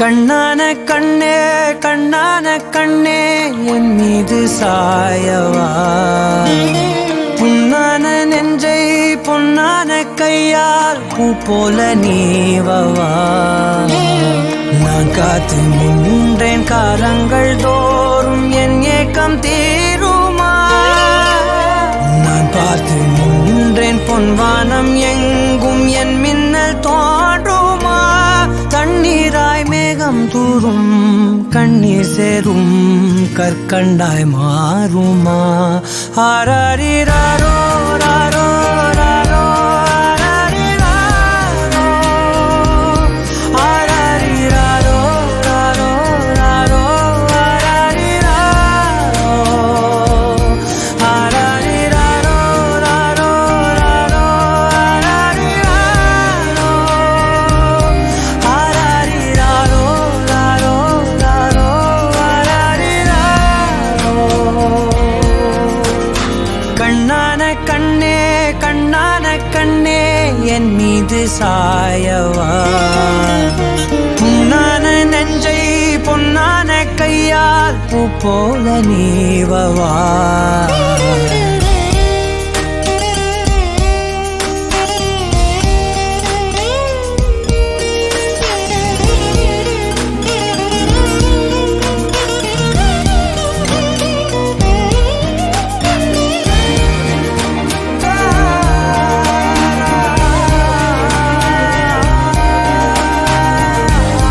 கண்ணான கண்ணே கண்ணான கண்ணே என் மீது சாயவா, புண்ணான நெஞ்சை பொன்னான கையால் பூ போல நீவவா. நான் காத்து நின்றேன் காலங்கள் தோறும் என் ஏக்கம் தீருமா. நான் பார்த்து நின்றேன் பொன்வானம் எங்கும் என் மின்னல் தோன்றுமா. தண்ணீராய் மேகம் தூரும் கண்ணீர் சேரும் கற்கண்டாய் மாறுமா. ஆராரிராரோ ராரோ ராரோ ஆராரிராரோ ராரோ ராரோ ஆராரிராரோ ராரோ ராரோ கண்ணான கண்ணே கண்ணான கண்ணே என் மீது சாயவா, புண்ணான நெஞ்சை பொன்னான கையால் பூ போல நீவவா.